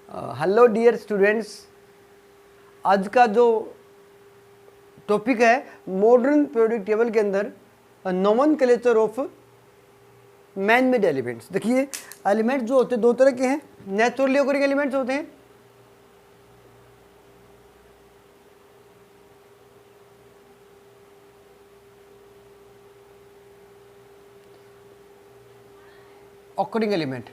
Hello dear students, आज का जो टॉपिक है मॉडर्न पीरियोडिक टेबल के अंदर nomenclature of man made elements. देखिए एलिमेंट जो होते हैं दो तरह के हैं, नेचुरली ओकरिंग एलिमेंट्स होते हैं ऑकरिंग एलिमेंट,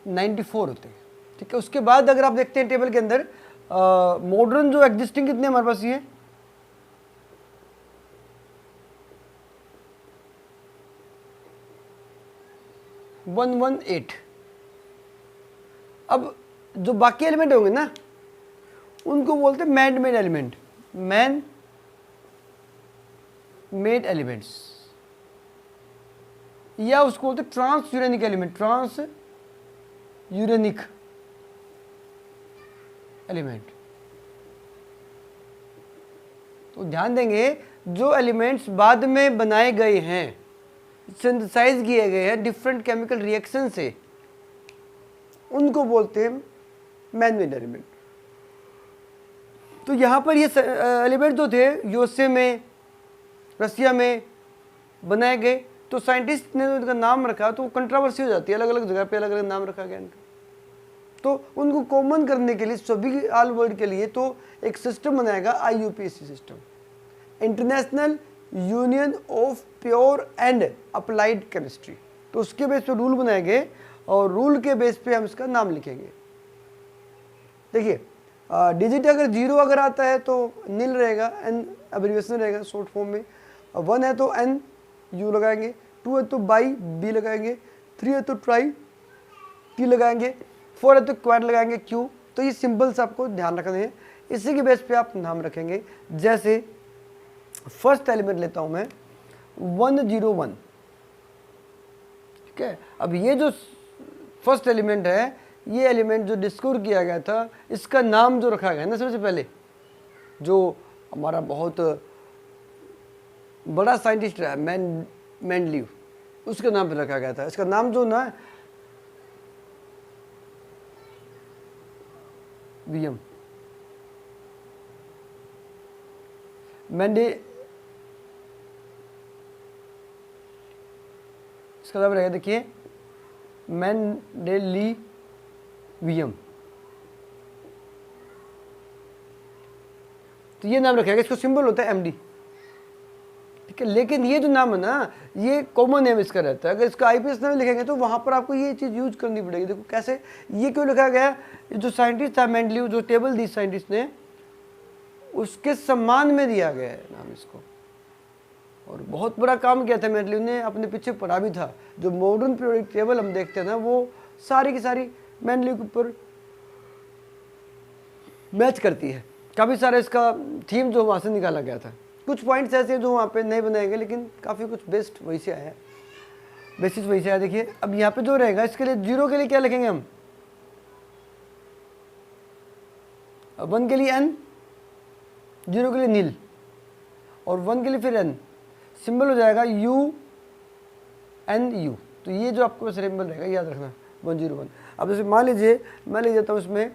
नाइन्टी फोर होते हैं। ठीक है, उसके बाद अगर आप देखते हैं टेबल के अंदर मॉडर्न जो एग्जिस्टिंग कितने हमारे पास ये 118। अब जो बाकी एलिमेंट होंगे ना उनको बोलते हैं man made element, man made elements, या उसको बोलते हैं transuranic element, transuranic element. तो ध्यान देंगे जो एलिमेंट्स बाद में बनाए गए हैं, सिंथेसाइज किए गए हैं डिफरेंट केमिकल रिएक्शन से, उनको बोलते हैं मैन मेड एलिमेंट। तो यहां पर ये एलिमेंट जो थे यूएसए में, रसिया में बनाए गए, तो साइंटिस्ट ने उनका नाम रखा तो कंट्रोवर्सी हो जाती है, अलग अलग जगह पे अलग अलग नाम रखा गया इनका। तो उनको कॉमन करने के लिए सभी ऑल वर्ल्ड के लिए तो एक सिस्टम बनाएगा IUPAC system, international union of pure and applied chemistry. तो उसके बेस पे रूल बनाए गए और रूल के बेस पे हम इसका नाम लिखेंगे। देखिए डिजिट अगर 0 अगर आता है तो नील रहेगा, एन एब्रिविएशन रहेगा शॉर्ट फॉर्म में, 1 है तो एन यू लगाएंगे, 2 है तो बाई बी लगाएंगे, 3 है तो ट्राई टी लगाएंगे, 4 है तो क्वाड लगाएंगे क्यू। तो ये सिंबल्स आपको ध्यान रखने हैं, इसी के बेस पे आप नाम रखेंगे। जैसे फर्स्ट एलिमेंट लेता हूं मैं 101। ठीक है, अब ये जो फर्स्ट एलिमेंट है, ये एलिमेंट जो डिस्कवर किया गया था, इसका नाम जो रखा गया ना सबसे पहले, जो हमारा बहुत बड़ा साइंटिस्ट रहा मेंडलीव, उसके नाम पे रखा गया था। इसका नाम जो ना विलियम मेंडे, इसका नाम रहेगा, देखिए मेंडेलीवियम। तो ये नाम रखेगा, इसको सिंबल होता है MD। ठीक है, लेकिन ये जो नाम है ना ये कॉमन नेम इसका रहता है। अगर इसका IPS नाम लिखेंगे तो वहां पर आपको ये चीज यूज करनी पड़ेगी। देखो कैसे, ये क्यों लिखा गया, जो साइंटिस्ट था मेंडलीव, जो टेबल दी साइंटिस्ट ने, उसके सम्मान में दिया गया है नाम इसको। और बहुत बड़ा काम किया था मेंडलीव ने, अपने पीछे पढ़ा भी था। जो मॉडर्न पीरियोडिक टेबल हम देखते हैं ना, वो सारी की सारी मेंडलीव के ऊपर मैच करती है। काफ़ी सारा इसका थीम जो वहाँ से निकाला गया था। कुछ पॉइंट्स ऐसे जो वहाँ पे नहीं बनाए गए, लेकिन काफ़ी कुछ बेस्ट वही से आया, बेसिस वही से आया। देखिए अब यहाँ पे जो रहेगा, इसके लिए 0 के लिए क्या लिखेंगे हम, 1 के लिए N, 0 के लिए नील, और 1 के लिए फिर N, सिंबल हो जाएगा UNU। तो ये जो आपको सिंबल रहेगा याद रखना, 101। अब जैसे मान लीजिए मैं ले जाता हूँ इसमें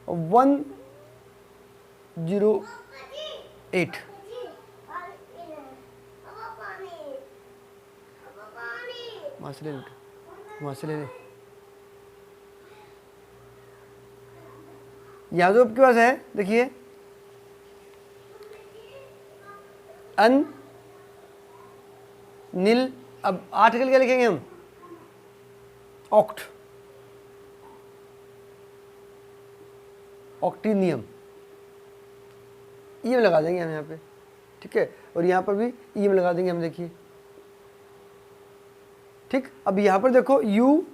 108, वहाँ से ले ले। यहाँ जो आपके पास है देखिए अन नील। अब 8 के लिए क्या लिखेंगे हम, ऑक्ट, ऑक्टीनियम, ई में लगा देंगे हम यहाँ पे। ठीक है, और यहाँ पर भी ई में लगा देंगे हम, देखिए। ठीक, अब यहाँ पर देखो UN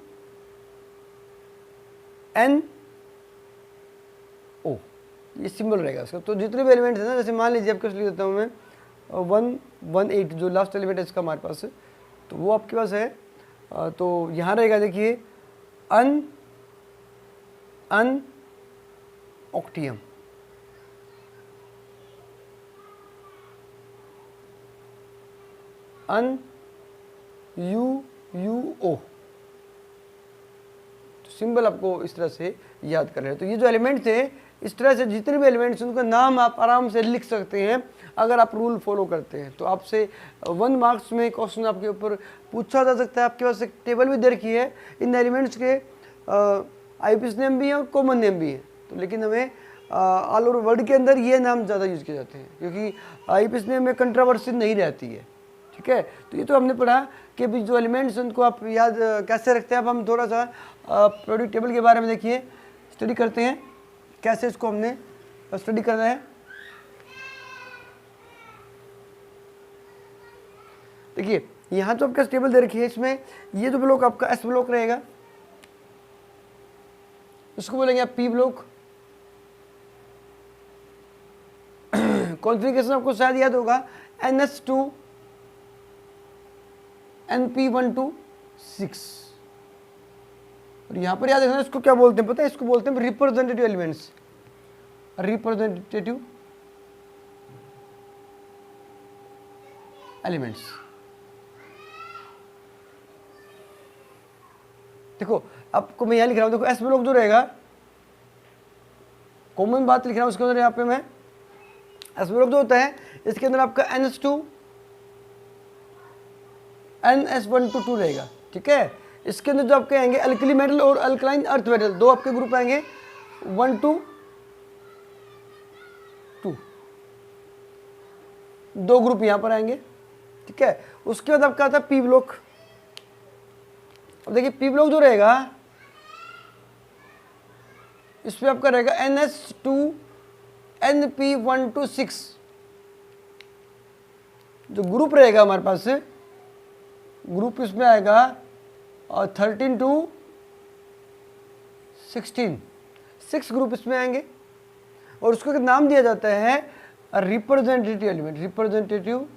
O, ये सिंबल रहेगा इसका। तो जितने भी एलिमेंट्स हैं ना, जैसे मान लीजिए आपके लिख देता हूँ मैं 118, जो लास्ट एलिमेंट है इसका हमारे पास है, तो वो आपके पास है। तो यहाँ रहेगा देखिए अन ऑक्टियम, UUO, सिंबल आपको इस तरह से याद कर रहे हैं। तो ये जो एलिमेंट थे, इस तरह से जितने भी एलिमेंट्स उनका नाम आप आराम से लिख सकते हैं अगर आप रूल फॉलो करते हैं। तो आपसे 1 मार्क्स में क्वेश्चन आपके ऊपर पूछा जा सकता है। आपके पास एक टेबल भी दे रखी है, इन एलिमेंट्स के आईपीएस नेम भी है और कॉमन नेम भी है। तो लेकिन हमें ऑल ओवर वर्ल्ड के अंदर ये नाम ज़्यादा यूज किए जाते हैं, क्योंकि आईपीएस नेम में कंट्रोवर्सी नहीं रहती है। ठीक है, तो ये तो हमने पढ़ा कि भी जो एलिमेंट्स उनको आप याद कैसे रखते हैं। अब हम थोड़ा सा प्रोडक्ट टेबल के बारे में देखिए, स्टडी करते हैं कैसे इसको हमने स्टडी करना है। देखिए यहाँ तो आपका टेबल दे रखी है, इसमें ये जो ब्लॉक आपका एस ब्लॉक रहेगा, उसको बोलेंगे आप पी ब्लॉक। कॉन्फ़िगरेशन आपको शायद याद होगा, NS2 NP126। और यहां पर याद रखना इसको क्या बोलते हैं पता है, इसको बोलते हैं रिप्रेजेंटेटिव एलिमेंट्स। Representative elements. देखो आपको मैं यहां लिख रहा हूं, देखो एस ब्लॉक जो रहेगा, कॉमन बात लिख रहा हूं उसके अंदर। यहां पे मैं एस ब्लॉक जो होता है इसके अंदर आपका NS2 NS122 रहेगा। ठीक है, इसके अंदर जो आपके आएंगे अल्कली मेटल और अल्कलाइन अर्थ मेटल, दो आपके ग्रुप आएंगे, 1 2 2, दो ग्रुप यहां पर आएंगे। ठीक है, उसके बाद आपका आता है पी ब्लॉक। अब देखिए पी ब्लॉक जो रहेगा इसमें आपका रहेगा NS2 NP126। जो ग्रुप रहेगा हमारे पास, ग्रुप इसमें आएगा 13 to 16, 6 ग्रुप इसमें आएंगे। और उसको नाम दिया जाता है रिप्रेजेंटेटिव एलिमेंट। रिप्रेजेंटेटिव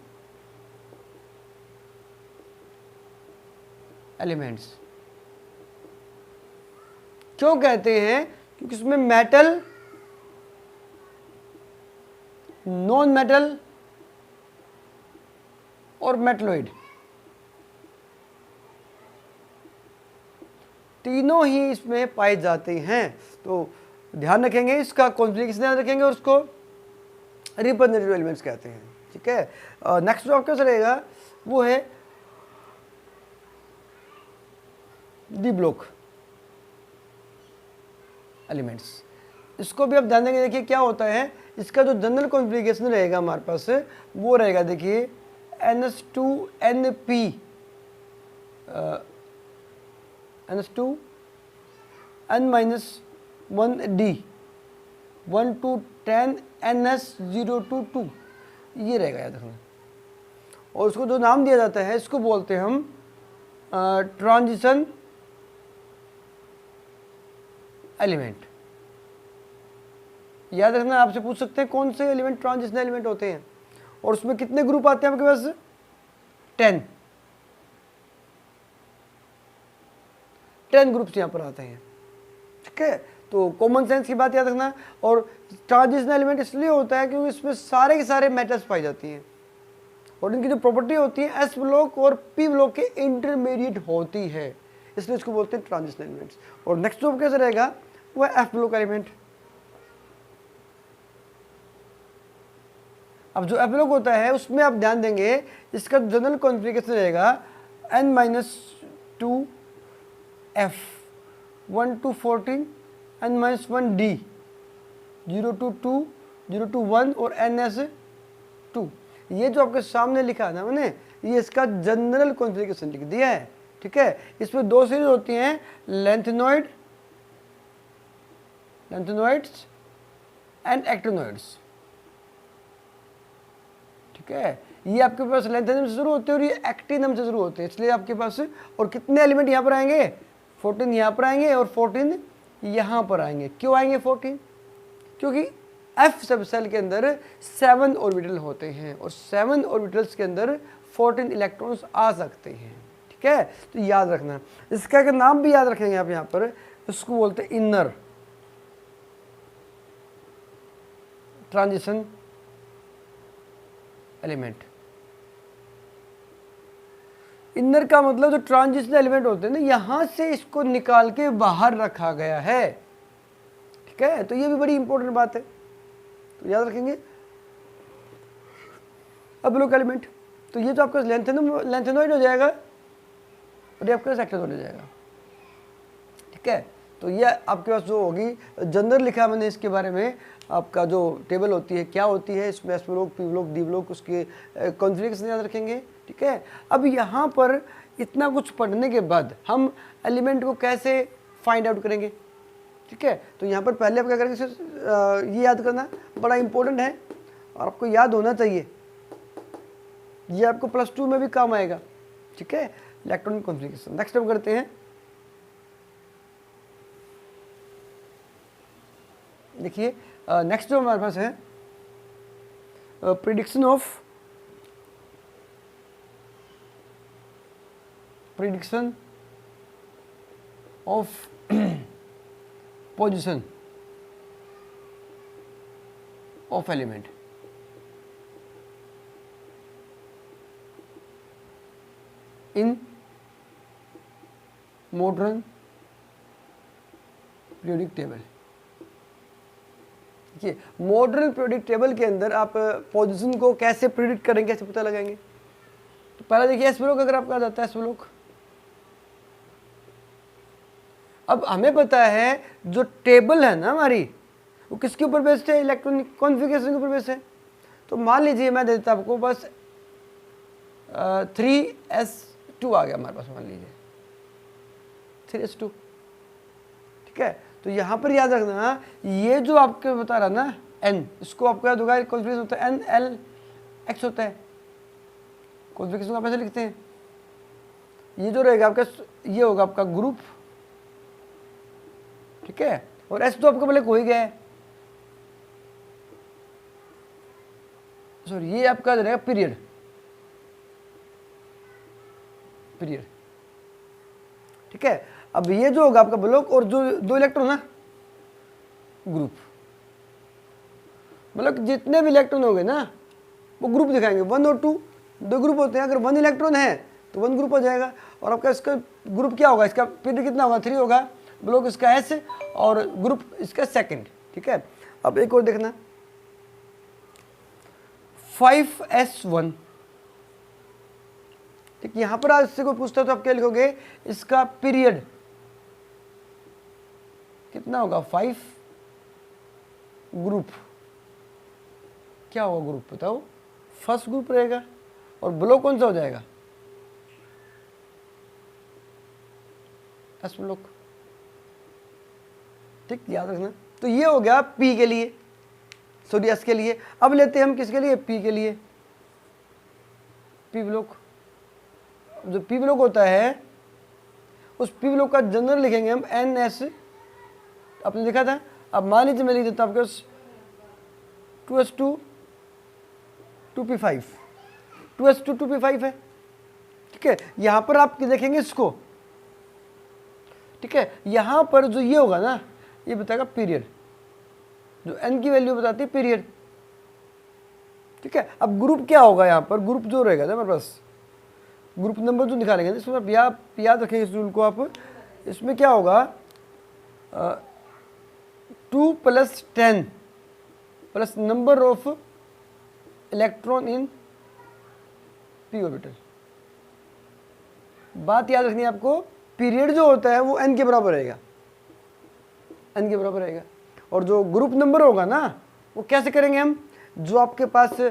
एलिमेंट्स क्यों कहते हैं, क्योंकि इसमें मेटल, नॉन मेटल और मेटलॉइड तीनों ही इसमें पाए जाते हैं। तो ध्यान रखेंगे, इसका कॉन्फ़िगरेशन ध्यान रखेंगे और उसको रिप्रेजेंटेटिव एलिमेंट्स कहते हैं। ठीक है, नेक्स्ट जो आपका रहेगा वो है डी ब्लॉक एलिमेंट्स। इसको भी आप ध्यान देंगे। देखिए क्या होता है, इसका जो जनरल कॉन्फ़िगरेशन रहेगा हमारे पास वो रहेगा, देखिए NS2 NP NS2 N-1D 1 to 10 NS022, ये रहेगा याद रखना। और उसको जो नाम दिया जाता है इसको बोलते हैं हम ट्रांजिशन एलिमेंट। याद रखना, आपसे पूछ सकते हैं कौन से एलिमेंट ट्रांजिशन एलिमेंट होते हैं और उसमें कितने ग्रुप आते हैं आपके पास, 10 ग्रुप्स यहाँ पर आते हैं। ठीक है, तो कॉमन सेंस की बात याद रखना। और ट्रांजिशन एलिमेंट इसलिए होता है क्योंकि इसमें सारे के सारे मेटल्स पाई जाती हैं और इनकी जो प्रॉपर्टी होती है एस ब्लॉक और पी ब्लॉक के इंटरमीडिएट होती है, इसलिए इसको बोलते हैं ट्रांजिशन एलिमेंट्स। और नेक्स्ट जो कैसे रहेगा वो है एफ ब्लॉक एलिमेंट। अब जो एफ ब्लॉक होता है उसमें आप ध्यान देंगे, इसका जनरल कॉन्फ़िगरेशन रहेगा N-2 F 1 to 14 N-1D 0 to 2 0 to 1 और NS2। ये जो आपके सामने लिखा है ना मैंने, ये इसका जनरल कॉन्फ़िगरेशन लिख दिया है। ठीक है, इसमें दो सीरीज होती हैं, लेंथेनॉइड्स एंड एक्टिनॉइड्स। ठीक है, ये आपके पास लेंथेनम से शुरू होते हैं और ये एक्टिनम से शुरू होते हैं, इसलिए आपके पास और कितने एलिमेंट यहाँ पर आएंगे, 14 यहाँ पर आएंगे और 14 यहाँ पर आएंगे। क्यों आएंगे 14? क्योंकि एफ सब सेल के अंदर 7 ऑर्बिटल होते हैं और 7 ऑर्बिटल्स के अंदर 14 इलेक्ट्रॉन्स आ सकते हैं। ठीक है, तो याद रखना, इसका एक नाम भी याद रखेंगे आप यहाँ पर, इसको बोलते हैं इनर ट्रांजिशन एलिमेंट। इनर का मतलब जो ट्रांजिशन एलिमेंट होते हैं ना, यहाँ से इसको निकाल के बाहर रखा गया है, ठीक है। तो ये भी बड़ी इंपॉर्टेंट बात है, तो याद रखेंगे। अब लोग एलिमेंट, तो ये जो आपका लेंथेनॉइड हो जाएगा और ये आपका सेक्टोनॉइड हो जाएगा, ठीक है। तो ये आपके पास जो होगी जनरल लिखा मैंने इसके बारे में, आपका जो टेबल होती है क्या होती है, इसमें S block, P block, D block, उसके कॉन्फ़िगरेशन याद रखेंगे, ठीक है। अब यहाँ पर इतना कुछ पढ़ने के बाद हम एलिमेंट को कैसे फाइंड आउट करेंगे, ठीक है। तो यहाँ पर पहले आप क्या करेंगे, ये याद करना बड़ा इंपॉर्टेंट है और आपको याद होना चाहिए, ये आपको +2 में भी काम आएगा, ठीक है। Electronic configuration. नेक्स्ट हम करते हैं, देखिए नेक्स्ट जो हमारे पास है prediction of position of element. In modern periodic table. देखिए मॉडर्न पीरियोडिक टेबल के अंदर आप पोजीशन को कैसे प्रिडिक्ट करेंगे, कैसे पता लगाएंगे। तो पहले देखिए एस ब्लॉक, अगर आपका जाता है एस ब्लॉक, अब हमें पता है जो टेबल है ना हमारी, वो किसके ऊपर बेस्ड है, इलेक्ट्रॉनिक कॉन्फ़िगरेशन के ऊपर बेस्ड है। तो मान लीजिए मैं देता आपको बस 3s2 आ गया हमारे पास, मान लीजिए 3s2, ठीक है। तो यहाँ पर याद रखना, ये जो आपके बता रहा ना n, इसको आपको याद होगा कॉन्फ़िगरेशन होता है n-l-x होता है, कॉन्फ़िगरेशन को आप ऐसे लिखते हैं। ये जो रहेगा आपका, ये होगा आपका ग्रुप, ठीक है। और s तो आपका पहले हो ही गया है, सॉरी ये आपका रहेगा पीरियड, ठीक है। अब ये जो होगा आपका ब्लॉक और जो 2 इलेक्ट्रॉन ना ग्रुप, मतलब जितने भी इलेक्ट्रॉन हो गए ना वो ग्रुप दिखाएंगे, 1 और 2, 2 ग्रुप होते हैं। अगर 1 इलेक्ट्रॉन है तो 1 ग्रुप हो जाएगा, और आपका इसका ग्रुप क्या होगा, इसका पीरियड कितना होगा, 3 होगा, ब्लॉक इसका एस और ग्रुप इसका सेकंड, ठीक है। अब एक और देखना 5s1, ठीक। यहां पर आज से कोई पूछता है तो आप क्या लिखोगे, इसका पीरियड कितना होगा, 5, ग्रुप क्या होगा, ग्रुप बताओ, फर्स्ट ग्रुप रहेगा, और ब्लॉक कौन सा हो जाएगा, एस ब्लॉक, ठीक, याद रखना। तो ये हो गया पी के लिए, सॉरी एस के लिए। अब लेते हैं हम किसके लिए, पी के लिए, पी ब्लॉक। जो पी ब्लॉक होता है उस पी ब्लॉक का जनरल लिखेंगे हम NS, आपने देखा था। अब मान लीजिए मैं लिख देता हूँ आपके 2s2 2p5, 2s2 2p5 है, ठीक है। यहां पर आप देखेंगे इसको, ठीक है। यहां पर जो ये होगा ना, ये बताएगा पीरियड, जो n की वैल्यू बताती है पीरियड, ठीक है। अब ग्रुप क्या होगा, यहाँ पर ग्रुप जो रहेगा ना हमारे पास, ग्रुप नंबर जो निकालेंगे, इसमें आप याद रखेंगे इस रूल को आप, इसमें क्या होगा 2 + 10 plus number of electron in P orbital. बात याद रखनी है आपको, पीरियड जो होता है वो n के बराबर रहेगा, n के बराबर रहेगा। और जो ग्रुप नंबर होगा ना, वो कैसे करेंगे हम, जो आपके पास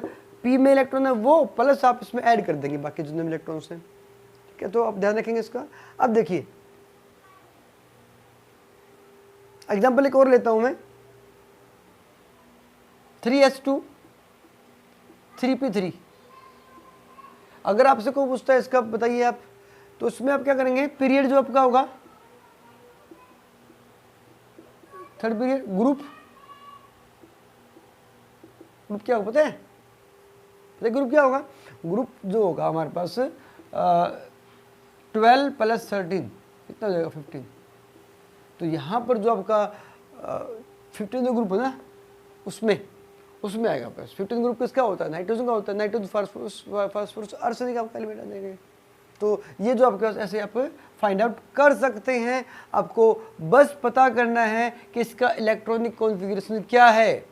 पी में इलेक्ट्रॉन है वो प्लस आप इसमें ऐड कर देंगे बाकी जितने भी इलेक्ट्रॉन्स हैं, ठीक है। तो आप ध्यान रखेंगे इसका। अब देखिए एग्जांपल एक और लेता हूं मैं, 3s2 3p3। अगर आपसे कोई पूछता है इसका बताइए आप, तो उसमें आप क्या करेंगे, पीरियड जो आपका होगा थर्ड पीरियड, ग्रुप क्या होगा पता है, ग्रुप क्या होगा, ग्रुप जो होगा हमारे पास 12 + 13 कितना हो जाएगा 15। तो यहाँ पर जो आपका 15 जो ग्रुप है ना, उसमें आएगा बस 15 ग्रुप किसका होता है, नाइट्रोजन का होता है, नाइट्रोजन फास्फोरस आर्सेनिक आपका एलिमेंट आ जाएगा, तो ये जो आपके पास ऐसे आप फाइंड आउट कर सकते हैं। आपको बस पता करना है कि इसका इलेक्ट्रॉनिक कॉन्फ़िगरेशन क्या है।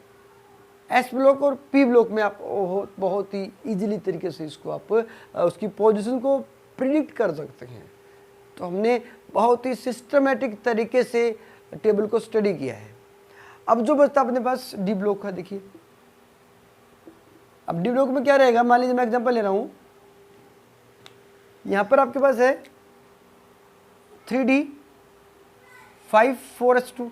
एस ब्लॉक और पी ब्लॉक में आप बहुत ही इजीली तरीके से इसको आप उसकी पोजीशन को प्रिडिक्ट कर सकते हैं। तो हमने बहुत ही सिस्टमेटिक तरीके से टेबल को स्टडी किया है। अब जो बचता अपने पास डी ब्लॉक है, देखिए अब डी ब्लॉक में क्या रहेगा। मान लीजिए मैं एग्जांपल ले रहा हूं, यहां पर आपके पास है 3D 5 4s2।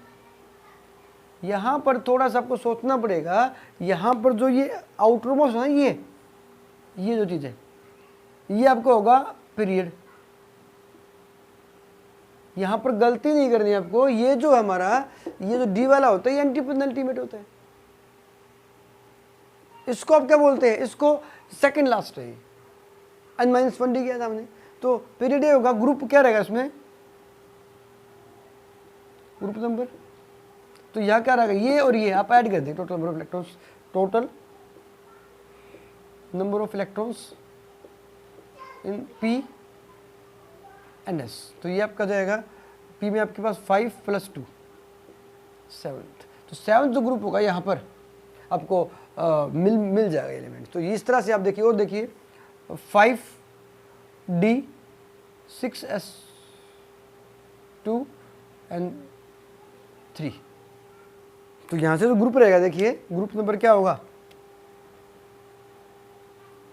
यहां पर थोड़ा सा आपको सोचना पड़ेगा, यहां पर जो ये आउटर मोस्ट है ये जो चीज है ये आपको होगा पीरियड। यहां पर गलती नहीं करनी है आपको। ये जो हमारा ये जो डी वाला होता है ये एंटी पेनल्टीमेट होता है। इसको आप क्या बोलते हैं, इसको सेकंड लास्ट है। n-1d किया था हमने, तो पीरियड ये होगा। ग्रुप क्या रहेगा इसमें, ग्रुप नंबर। तो यहां क्या रहेगा, ये और ये आप ऐड कर दें, total number of electrons, total number of electrons in P and S। तो ये आपका जाएगा P में आपके पास 5 + 2 7। तो 7 जो ग्रुप होगा यहाँ पर आपको मिल जाएगा एलिमेंट। तो इस तरह से आप देखिए, और देखिए 5D 6s2 and 3। तो यहाँ से जो ग्रुप रहेगा, देखिए ग्रुप नंबर क्या होगा,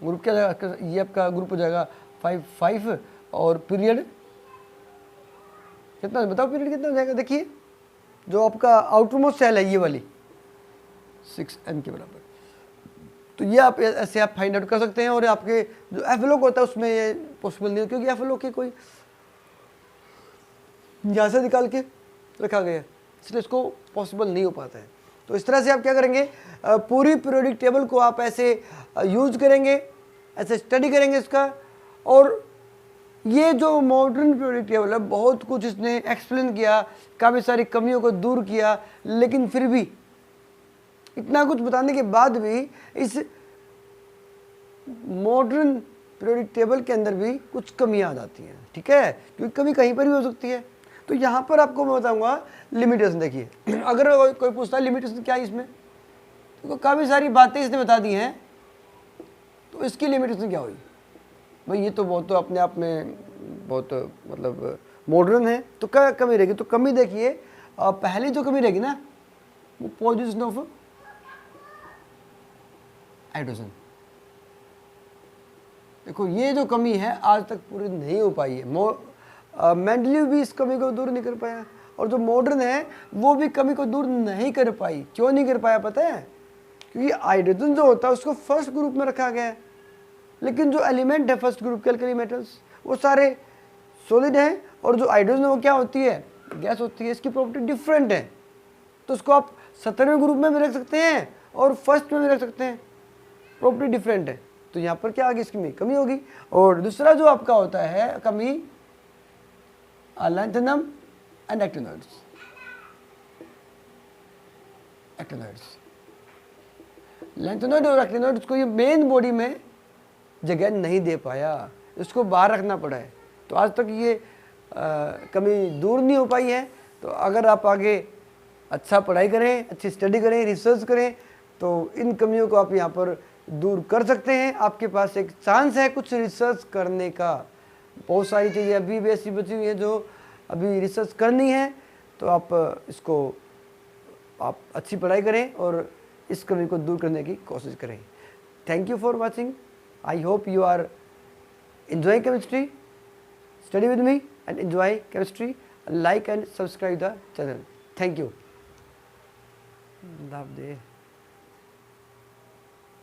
ग्रुप क्या जाएगा, ये आपका ग्रुप हो जाएगा 5 और पीरियड कितना बताओ, पीरियड कितना हो जाएगा। देखिए जो आपका आउटरमोस्ट सेल है ये वाली 6n के बराबर। तो ये आप ऐसे आप फाइंड आउट कर सकते हैं। और आपके जो एफएलओ होता है उसमें ये पॉसिबल नहीं है, क्योंकि एफएलओ की कोई यहाँ से निकाल के रखा गया है, इसलिए इसको पॉसिबल नहीं हो पाता है। तो इस तरह से आप क्या करेंगे, पूरी पीरियोडिक टेबल को आप ऐसे यूज करेंगे, ऐसे स्टडी करेंगे इसका। और ये जो मॉडर्न पीरियोडिक टेबल है बहुत कुछ इसने एक्सप्लेन किया, काफ़ी सारी कमियों को दूर किया, लेकिन फिर भी इतना कुछ बताने के बाद भी इस मॉडर्न पीरियोडिक टेबल के अंदर भी कुछ कमियां आ जाती हैं, ठीक है, क्योंकि कमी कहीं पर भी हो सकती है। तो यहाँ पर आपको मैं बताऊंगा लिमिटेशन। देखिए अगर कोई पूछता है लिमिटेशन क्या है इसमें, तो काफ़ी सारी बातें इसने बता दी हैं, तो इसकी लिमिटेशन क्या हुई भाई, ये तो बहुत तो अपने आप में बहुत मतलब मॉडर्न है। तो क्या कमी रहेगी, तो कमी देखिए पहली जो कमी रहेगी ना वो पोजीशन ऑफ हाइड्रोजन। देखो ये जो कमी है आज तक पूरी नहीं हो पाई है। मेंडलीव भी इस कमी को दूर नहीं कर पाया, और जो मॉडर्न है वो भी कमी को दूर नहीं कर पाई। क्यों नहीं कर पाया पता है, क्योंकि हाइड्रोजन जो होता है उसको फर्स्ट ग्रुप में रखा गया है, लेकिन जो एलिमेंट है फर्स्ट ग्रुप के अल्कली मेटल्स वो सारे सॉलिड हैं, और जो हाइड्रोजन वो क्या होती है, गैस होती है। इसकी प्रॉपर्टी डिफरेंट है, तो उसको आप 17वें ग्रुप में भी रख सकते हैं और फर्स्ट में भी रख सकते हैं, प्रॉपर्टी डिफरेंट है। तो यहाँ पर क्या आगे इसकी कमी होगी। और दूसरा जो आपका होता है कमी लैंथेनम एंड एक्टिनोइड्स। लैंथेनोइड और एक्टिनोइड्स को ये मेन बॉडी में जगह नहीं दे पाया, इसको बाहर रखना पड़ा है। तो आज तक ये कमी दूर नहीं हो पाई है। तो अगर आप आगे अच्छा पढ़ाई करें, अच्छी स्टडी करें, रिसर्च करें, तो इन कमियों को आप यहाँ पर दूर कर सकते हैं। आपके पास एक चांस है कुछ रिसर्च करने का। बहुत सारी चीज़ें अभी भी ऐसी बची हुई हैं जो अभी रिसर्च करनी है। तो आप इसको आप अच्छी पढ़ाई करें और इस कमी को दूर करने की कोशिश करें। Thank you for watching. I hope you are enjoying chemistry. Study with me and enjoy chemistry. Like and subscribe the channel. Thank you. Love day.